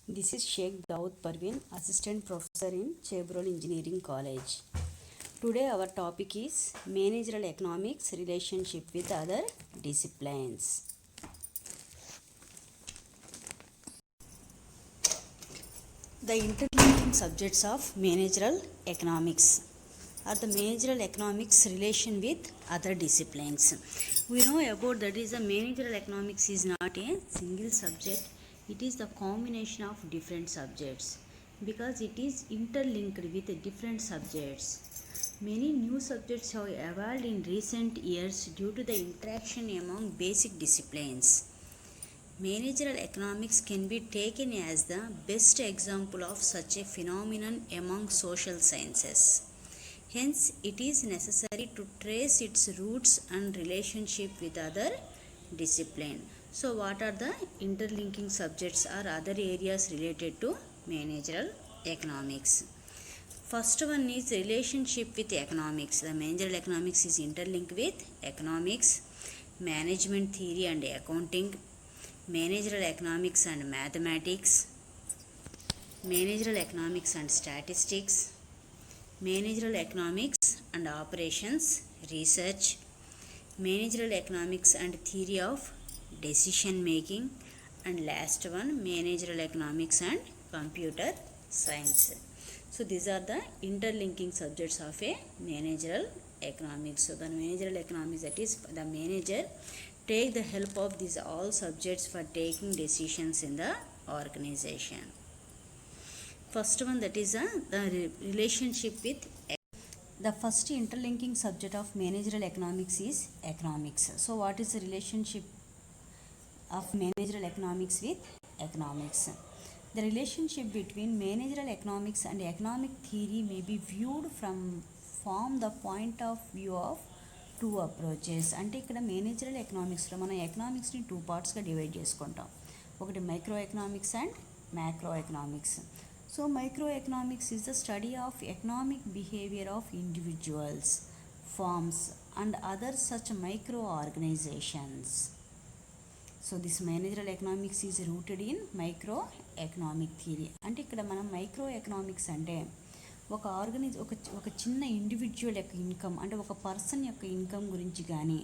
This is Sheikh Daud Parveen, Assistant Professor in Chevron Engineering College. Today our topic is Managerial Economics Relationship with Other Disciplines. The interlinking subjects of Managerial Economics are the Managerial Economics relation with other disciplines. We know about that is the Managerial Economics is not a single subject, it is the combination of different subjects because it is interlinked with different subjects. Many new subjects have evolved in recent years due to the interaction among basic disciplines. Managerial economics can be taken as the best example of such a phenomenon among social sciences. Hence, it is necessary to trace its roots and relationship with other discipline. So, what are the interlinking subjects or other areas related to managerial economics? First one is relationship with economics. The managerial economics is interlinked with economics, management theory and accounting, managerial economics and mathematics, managerial economics and statistics, managerial economics and operations research, managerial economics and theory of decision making, and last one managerial economics and computer science. So these are the interlinking subjects of a managerial economics. So the managerial economics, that is the manager take the help of these all subjects for taking decisions in the organization. First one, that is the relationship with the first interlinking subject of managerial economics is economics. So what is the relationship of managerial economics with economics? The relationship between managerial economics and economic theory may be viewed from the point of view of two approaches. అంటే ఇక్కడ managerial ఎకనామిక్స్లో మనం ఎకనామిక్స్ని two పార్ట్స్గా divide చేసుకుంటాం. ఒకటి micro economics and macro economics. So micro economics is the study of economic behaviour of individuals, firms and other such micro organisations. So this managerial economics is rooted in micro economic theory. అంటే ఇక్కడ మనం micro economics అంటే ఒక చిన్న individual యొక్క income, అంటే ఒక person యొక్క ఇన్కమ్ గురించి కానీ,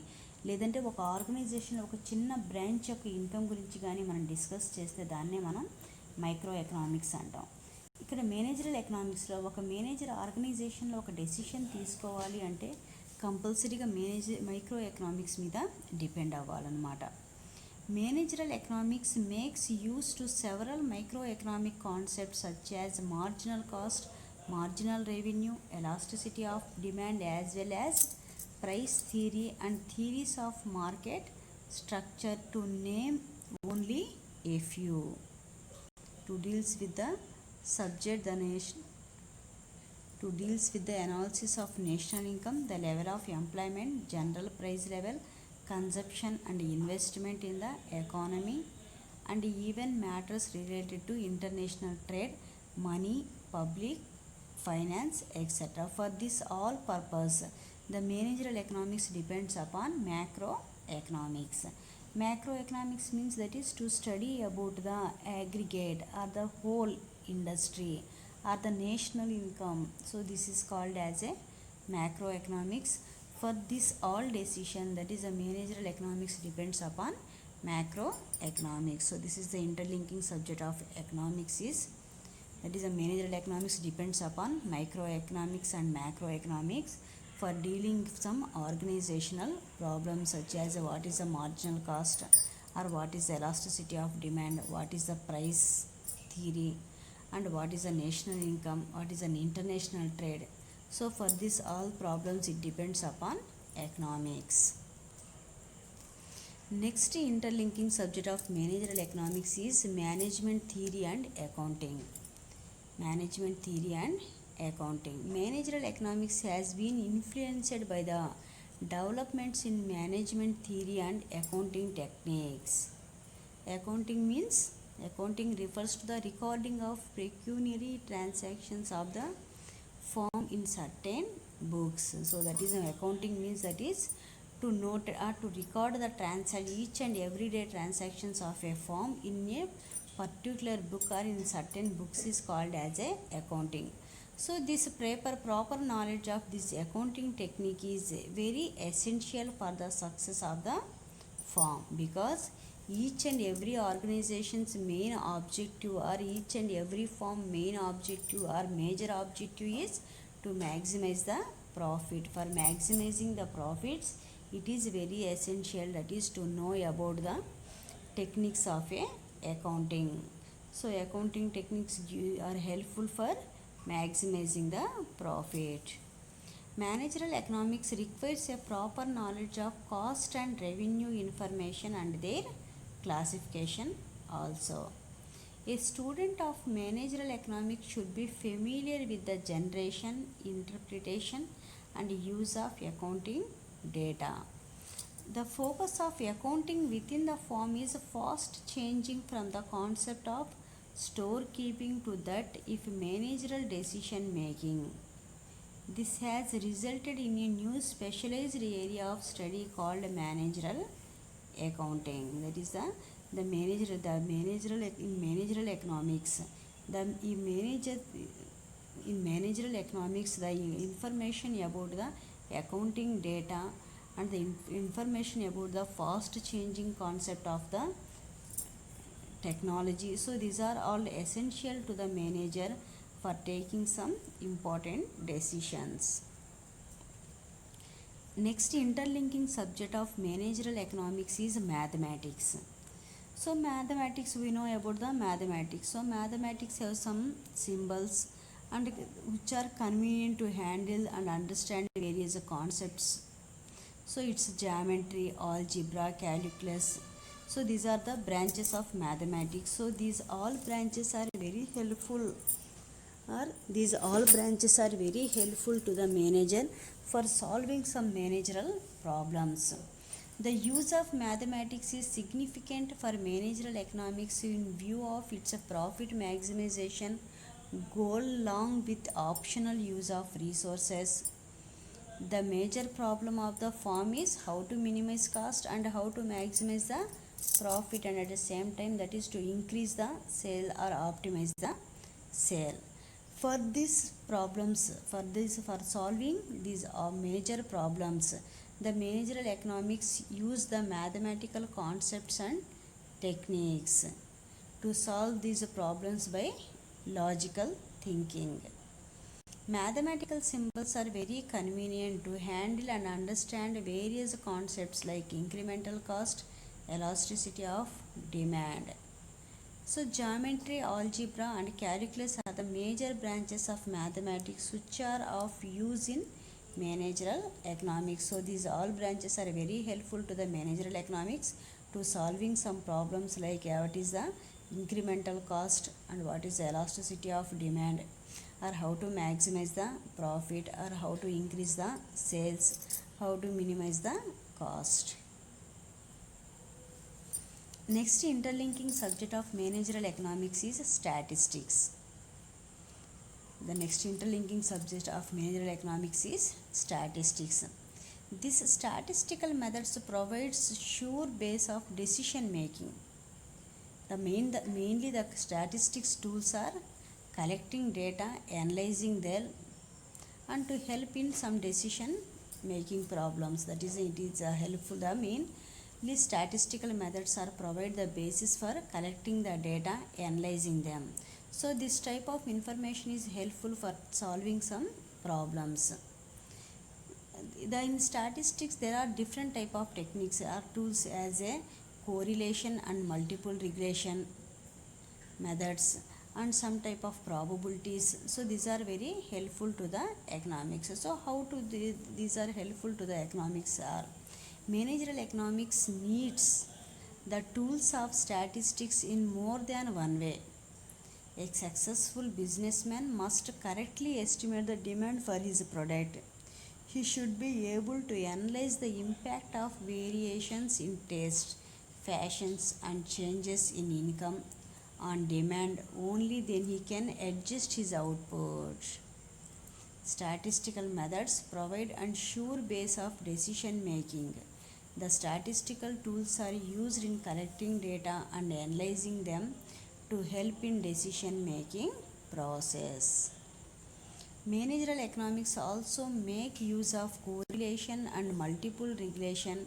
లేదంటే ఒక ఆర్గనైజేషన్లో ఒక చిన్న బ్రాంచ్ యొక్క ఇన్కమ్ గురించి కానీ మనం డిస్కస్ చేస్తే దాన్నే మనం మైక్రో ఎకనామిక్స్ అంటాం. ఇక్కడ మేనేజరల్ ఎకనామిక్స్లో ఒక మేనేజర్ ఆర్గనైజేషన్లో ఒక డెసిషన్ తీసుకోవాలి అంటే కంపల్సరీగా మైక్రో ఎకనామిక్స్ మీద డిపెండ్ అవ్వాలన్నమాట. Managerial economics makes use to several micro economic concepts such as marginal cost, marginal revenue, elasticity of demand, as well as price theory and theories of market structure, to name only a few. To deals with the subject, to deals with the analysis of national income, the level of employment, general price level, consumption and investment in the economy, and even matters related to international trade, money, public finance, etc. For this all purpose, the managerial economics depends upon macroeconomics. Macroeconomics means that is to study about the aggregate or the whole industry or the national income. So this is called as a macroeconomics. For this all decision, that is a managerial economics depends upon macroeconomics. So this is the interlinking subject of economics is, that is a managerial economics depends upon microeconomics and macroeconomics for dealing with some organizational problems such as what is the marginal cost, or what is the elasticity of demand, what is the price theory, and what is the national income, what is an international trade. So for this all problems it depends upon economics. Next interlinking subject of managerial economics is management theory and accounting. Management theory and accounting. Managerial economics has been influenced by the developments in management theory and accounting techniques. Accounting refers to the recording of pecuniary transactions of the firm in certain books. So that is accounting means that is to note or to record the each and everyday transactions of a firm in a particular book or in certain books is called as a accounting. So this proper knowledge of this accounting technique is very essential for the success of the firm, because each and every organization's main objective, or each and every firm main objective or major objective is to maximize the profit. For maximizing the profits, it is very essential, that is to know about the techniques of a accounting. So accounting techniques are helpful for maximizing the profit. Managerial economics requires a proper knowledge of cost and revenue information and their classification also. A student of managerial economics should be familiar with the generation, interpretation and use of accounting data. The focus of accounting within the firm is fast changing from the concept of storekeeping to that of managerial decision making. This has resulted in a new specialized area of study called managerial accounting. That is the managerial in managerial economics. In managerial economics, the information about the accounting data and the information about the fast changing concept of the technology. So these are all essential to the manager for taking some important decisions. Next interlinking subject of managerial economics is mathematics. So mathematics, we know about the mathematics. So mathematics have some symbols and which are convenient to handle and understand various concepts. So it's geometry, algebra, calculus. So these are the branches of mathematics. So these all branches are very helpful, or these all branches are very helpful to the manager for solving some managerial problems. The use of mathematics is significant for managerial economics in view of its profit maximization goal along with optional use of resources. The major problem of the firm is how to minimize cost and how to maximize the profit, and at the same time that is to increase the sale or optimize the sale. For these problems, for solving these major problems, the managerial economics use the mathematical concepts and techniques to solve these problems by logical thinking. Mathematical symbols are very convenient to handle and understand various concepts like incremental cost, elasticity of demand. So geometry, algebra and calculus are the major branches of mathematics which are of use in managerial economics. So these all branches are very helpful to the managerial economics to solving some problems like what is the incremental cost and what is the elasticity of demand, or how to maximize the profit, or how to increase the sales, how to minimize the cost. Next interlinking subject of managerial economics is statistics. The next interlinking subject of managerial economics is statistics. This statistical methods provides sure base of decision making. Mainly the statistics tools are collecting data, analyzing them, and to help in some decision making problems. That is, it is helpful. The mainly statistical methods are provide the basis for collecting the data, analyzing them. So this type of information is helpful for solving some problems. In statistics there are different type of techniques or tools as a correlation and multiple regression methods and some type of probabilities. So these are very helpful to the economics. So how to these are helpful to the economics are managerial economics needs the tools of statistics in more than one way. A successful businessman must correctly estimate the demand for his product. He should be able to analyze the impact of variations in taste, fashions and changes in income on demand. Only then he can adjust his output. Statistical methods provide a sure base of decision making. The statistical tools are used in collecting data and analyzing them to help in decision making process. Managerial economics also make use of correlation and multiple regression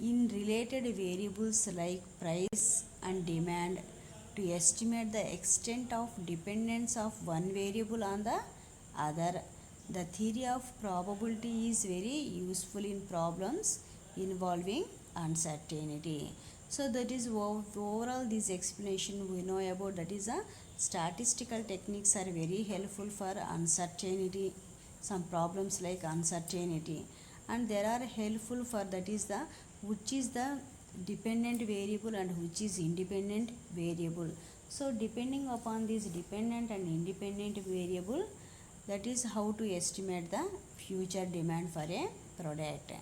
in related variables like price and demand to estimate the extent of dependence of one variable on the other. The theory of probability is very useful in problems involving uncertainty. So that is overall this explanation we know about, that is a statistical techniques are very helpful for uncertainty, some problems like uncertainty, and there are helpful for that is the which is the dependent variable and which is independent variable. So depending upon this dependent and independent variable, that is how to estimate the future demand for a product.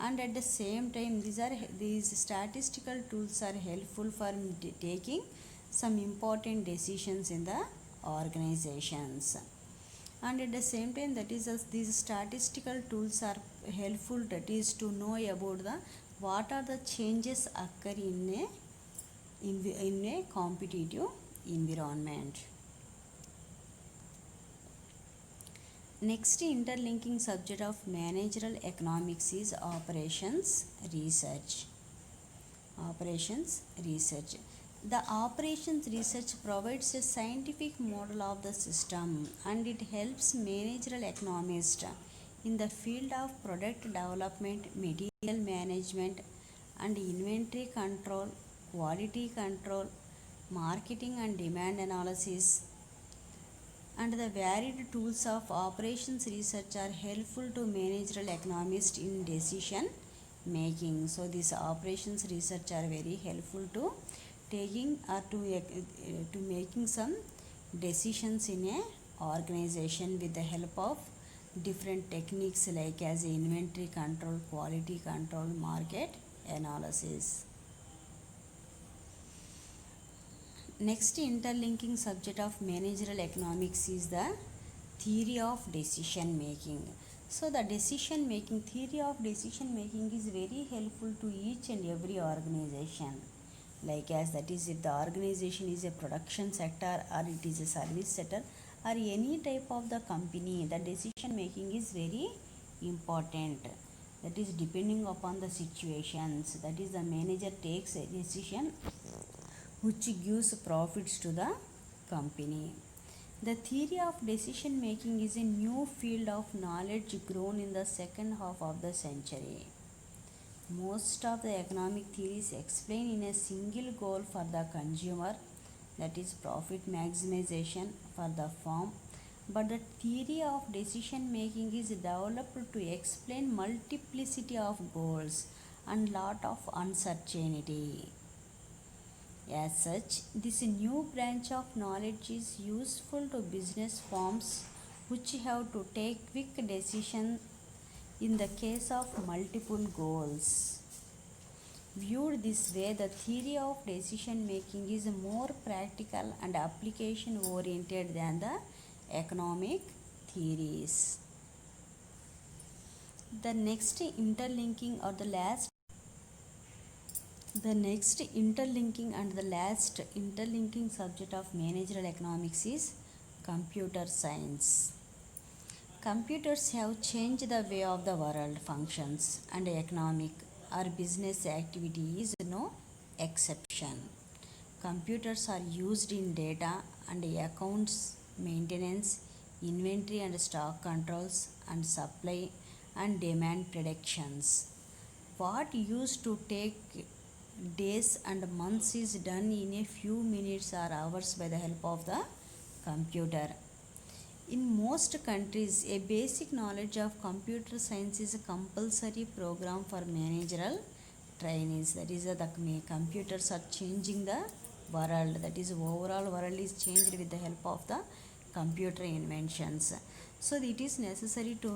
And at the same time these statistical tools are helpful for taking some important decisions in the organizations. And at the same time that is these statistical tools are helpful, that is to know about the what are the changes occur in a competitive environment. Next interlinking subject of managerial economics is operations research. Operations research. The operations research provides a scientific model of the system and it helps managerial economists in the field of product development, material management and inventory control, quality control, marketing and demand analysis. And the varied tools of operations research are helpful to managerial economists in decision making. So these operations research are very helpful to taking or to making some decisions in a organization with the help of different techniques like as inventory control, quality control, market analysis. Next interlinking subject of managerial economics is the theory of decision making. So the theory of decision making is very helpful to each and every organization. Like as that is if the organization is a production sector or it is a service sector or any type of the company, the decision making is very important. That is depending upon the situations. That is the manager takes a decision which gives profits to the company. The theory of decision making is a new field of knowledge grown in the second half of the century. Most of the economic theories explain in a single goal for the consumer, that is profit maximization for the firm, but the theory of decision making is developed to explain multiplicity of goals and lot of uncertainty. As such, this new branch of knowledge is useful to business firms which have to take quick decisions in the case of multiple goals. Viewed this way, the theory of decision making is more practical and application oriented than the economic theories. The next interlinking and the last interlinking subject of managerial economics is computer science. Computers have changed the way of the world functions and economic or business activity is no exception. Computers are used in data and accounts maintenance, inventory and stock controls, and supply and demand predictions. What used to take days and months is done in a few minutes or hours by the help of the computer. In most countries, a basic knowledge of computer science is a compulsory program for managerial trainees. That is, the computers are changing the world. That is, overall world is changed with the help of the computer inventions. So it is necessary to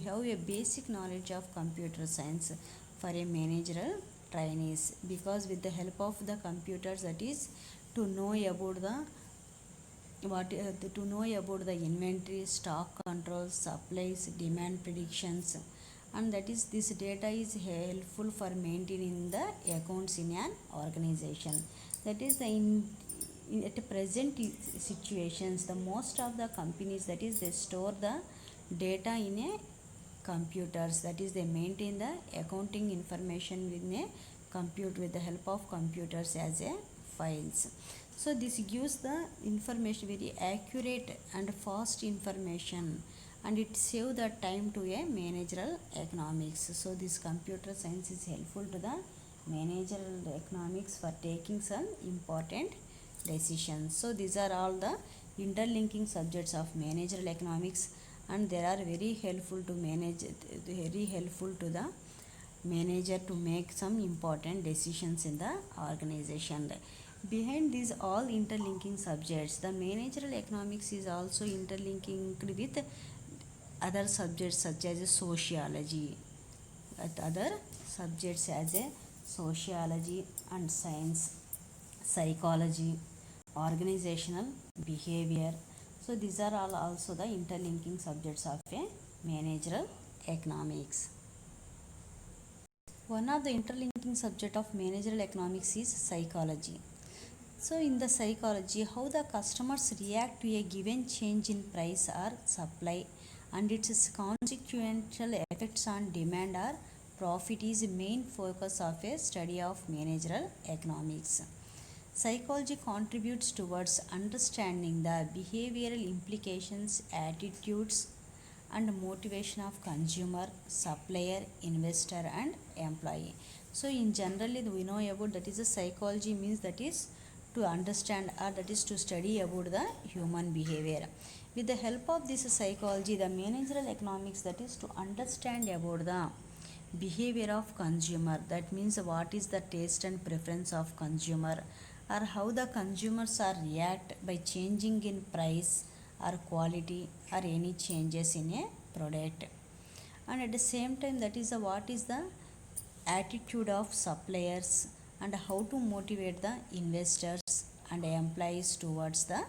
have a basic knowledge of computer science for a managerial trainees, because with the help of the computers, that is to know about the inventory, stock controls, supplies, demand predictions, and that is this data is helpful for maintaining the accounts in an organization. That is the at present situations, the most of the companies, that is they store the data in a computers, that is they maintain the accounting information in a compute with the help of computers as a files. So this gives the information very accurate and fast information, and it save the time to a managerial economics. So this computer science is helpful to the managerial economics for taking some important decisions. So these are all the interlinking subjects of managerial economics, and they are very helpful to the manager to make some important decisions in the organization. Behind these all interlinking subjects, the managerial economics is also interlinking with other subjects such as sociology, other subjects as a sociology and science, psychology, organizational behavior. So these are all also the interlinking subjects of a managerial economics. One of the interlinking subject of managerial economics is psychology. So in the psychology, how the customers react to a given change in price or supply and its consequential effects on demand or profit is main focus of a study of managerial economics. Psychology contributes towards understanding the behavioral implications, attitudes, and motivation of consumer, supplier, investor, and employee. So in generally we know about that is a psychology means that is to understand, or that is to study about the human behavior. With the help of this psychology, the managerial economics, that is to understand about the behavior of consumer, that means what is the taste and preference of consumer, or how the consumers are react by changing in price or quality or any changes in a product. And at the same time, that is what is the attitude of suppliers and how to motivate the investors and employees towards the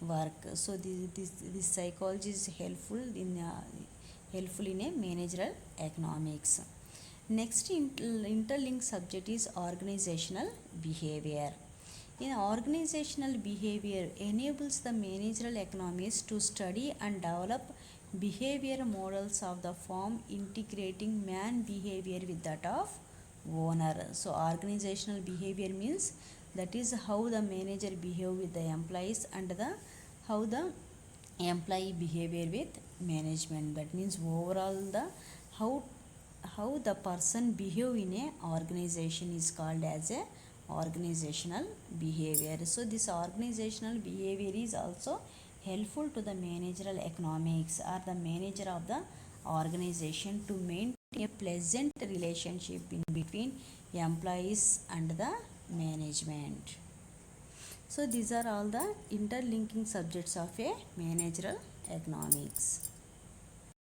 work. So this psychology is helpful in a managerial economics. Next interlinked subject is organizational behavior. In organizational behavior enables the managerial economics to study and develop behavior models of the firm, integrating man behavior with that of owner. So organizational behavior means that is how the manager behave with the employees and how the employee behavior with management. That means overall the how the person behave in a organization is called as a organizational behavior. So this organizational behavior is also helpful to the managerial economics or the manager of the organization to maintain a pleasant relationship in between employees and the management. So these are all the interlinking subjects of a managerial economics.